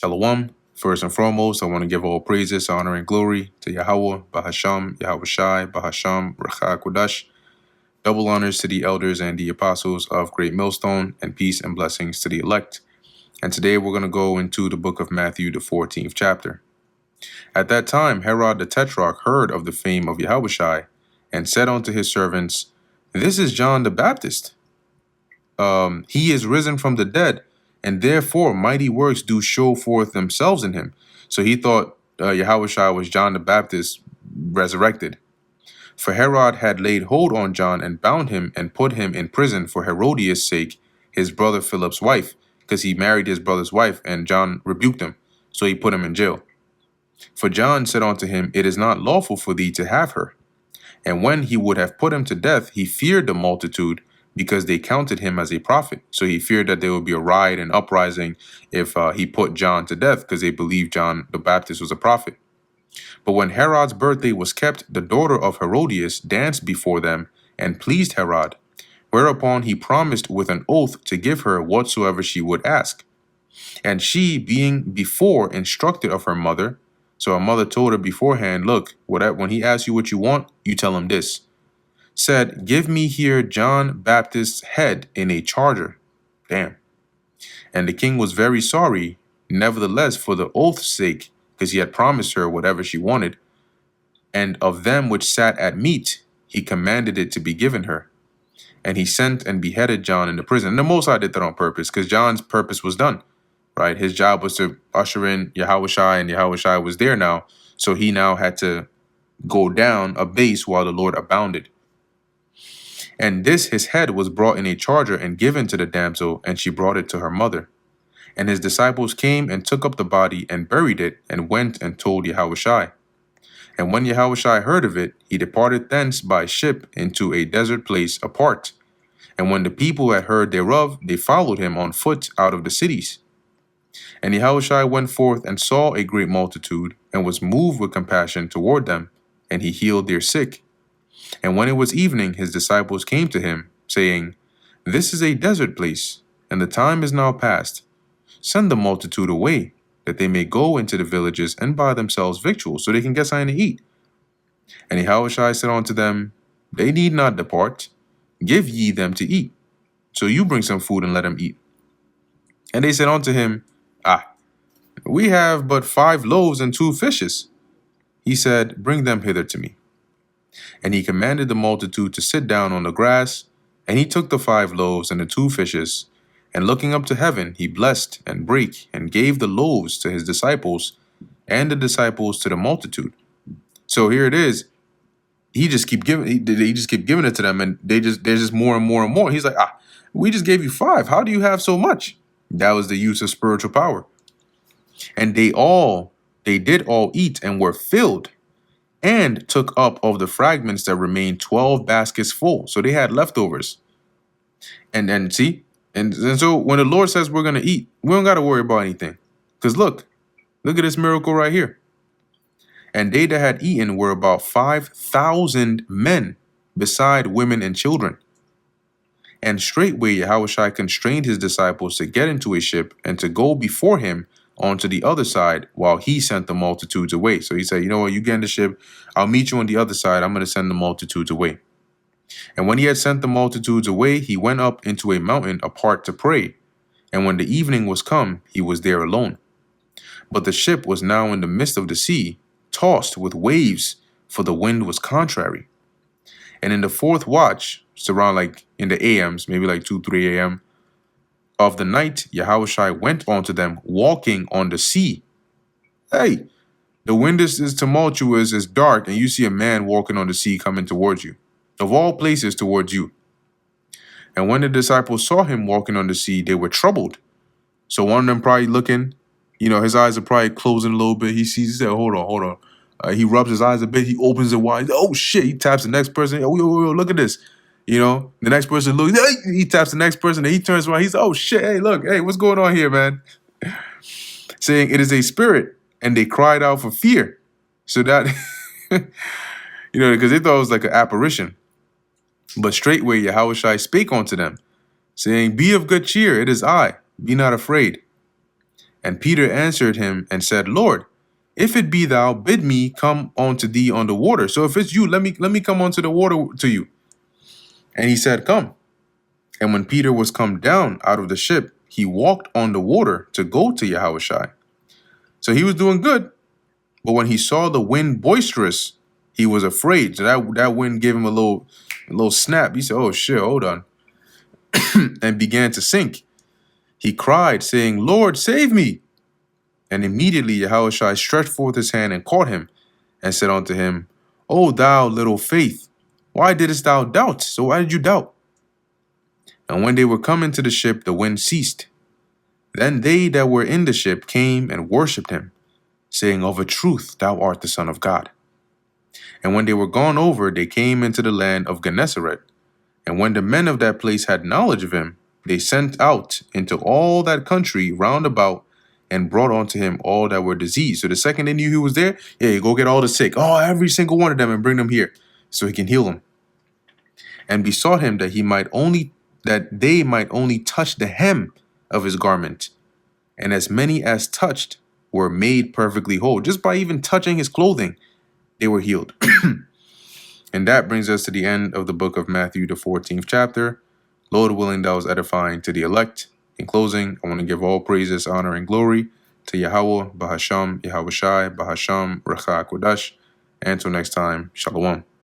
Shalom. First and foremost, I want to give all praises, honor, and glory to Yahweh, Bahasham, Yahweh Shai, Bahasham, Racha Kodash. Double honors to the elders and the apostles of Great Millstone, and peace and blessings to the elect. And today we're going to go into the book of Matthew, the 14th chapter. At that time, Herod the Tetrarch heard of the fame of Yahweh Shai, and said unto his servants, This is John the Baptist. He is risen from the dead, and therefore mighty works do show forth themselves in him. So he thought Yahweh Shai was John the Baptist resurrected. For Herod had laid hold on John and bound him and put him in prison for Herodias' sake, his brother Philip's wife, because he married his brother's wife, and John rebuked him. So he put him in jail. For John said unto him, It is not lawful for thee to have her. And when he would have put him to death, he feared the multitude, because they counted him as a prophet. So he feared that there would be a riot and uprising if he put John to death, because they believed John the Baptist was a prophet. But when Herod's birthday was kept, the daughter of Herodias danced before them and pleased Herod, whereupon he promised with an oath to give her whatsoever she would ask. And she, being before instructed of her mother, so her mother told her beforehand, Look, when he asks you what you want, you tell him this, said, Give me here John Baptist's head in a charger. Damn. And the king was very sorry, nevertheless, for the oath's sake, because he had promised her whatever she wanted. And of them which sat at meat, he commanded it to be given her. And he sent and beheaded John in the prison. And the Most High did that on purpose, because John's purpose was done, right? His job was to usher in Yahweh Shai, and Yahweh Shai was there now. So he now had to go down a base while the Lord abounded. And this his head was brought in a charger and given to the damsel, and she brought it to her mother. And his disciples came and took up the body and buried it, and went and told Yahweh Shai. And when Yahweh Shai heard of it, he departed thence by ship into a desert place apart. And when the people had heard thereof, they followed him on foot out of the cities. And Yahweh Shai went forth and saw a great multitude, and was moved with compassion toward them, and he healed their sick. And when it was evening, his disciples came to him, saying, This is a desert place, and the time is now past. Send the multitude away, that they may go into the villages and buy themselves victuals, so they can get something to eat. And Yahweh Shai said unto them, They need not depart. Give ye them to eat. So you bring some food and let them eat. And they said unto him, we have but 5 loaves and 2 fishes. He said, Bring them hither to me. And he commanded the multitude to sit down on the grass. And he took the 5 loaves and the 2 fishes, and looking up to heaven, he blessed and brake, and gave the loaves to his disciples, and the disciples to the multitude. So here it is. He just keep giving. He just keep giving it to them, and there's just more and more and more. He's like, we just gave you 5. How do you have so much? That was the use of spiritual power. And they did all eat and were filled, and took up of the fragments that remained 12 baskets full. So they had leftovers. And so when the Lord says we're gonna eat, we don't gotta worry about anything. Because look at this miracle right here. And they that had eaten were about 5,000 men, beside women and children. And straightway Yahweh Shai constrained his disciples to get into a ship, and to go before him onto the other side, while he sent the multitudes away. So he said, you know what, you get in the ship, I'll meet you on the other side, I'm going to send the multitudes away. And when he had sent the multitudes away, he went up into a mountain apart to pray. And when the evening was come, he was there alone. But the ship was now in the midst of the sea, tossed with waves, for the wind was contrary. And in the 4th watch, it's around like in the AMs, maybe like 2-3 a.m. of the night, Yahweh Shai went unto them, walking on the sea. Hey, the wind is tumultuous, it's dark, and you see a man walking on the sea coming towards you. Of all places, towards you. And when the disciples saw him walking on the sea, they were troubled. So one of them probably looking, his eyes are probably closing a little bit. He said, hold on. He rubs his eyes a bit. He opens it wide. Oh, shit. He taps the next person. Oh, yo, look at this. The next person looks. He taps the next person. And he turns around. He's, oh, shit. Hey, look. Hey, what's going on here, man? Saying it is a spirit. And they cried out for fear. So that, because they thought it was like an apparition. But straightway Yahweh Shai spake unto them, saying, Be of good cheer. It is I. Be not afraid. And Peter answered him and said, Lord, if it be thou, bid me come unto thee on the water. So if it's you, let me come onto the water to you. And he said, Come. And when Peter was come down out of the ship, he walked on the water to go to Yahushua. So he was doing good. But when he saw the wind boisterous, he was afraid. So that wind gave him a little snap. He said, oh shit, hold on. And began to sink. He cried, saying, Lord, save me. And immediately Yahushua stretched forth his hand and caught him, and said unto him, O thou little faith, why didst thou doubt? So why did you doubt? And when they were come into the ship, the wind ceased. Then they that were in the ship came and worshipped him, saying, Of a truth thou art the Son of God. And when they were gone over, they came into the land of Gennesaret. And when the men of that place had knowledge of him, they sent out into all that country round about, and brought unto him all that were diseased. So the second they knew he was there, yeah, you go get all the sick. Oh, every single one of them, and bring them here so he can heal them. And besought him that they might only touch the hem of his garment. And as many as touched were made perfectly whole. Just by even touching his clothing, they were healed. And that brings us to the end of the book of Matthew, the 14th chapter. Lord willing, that was edifying to the elect. In closing, I want to give all praises, honor, and glory to Yahweh, Bahasham, Yahushai, Bahasham, Recha Kodash. And until next time, Shalom.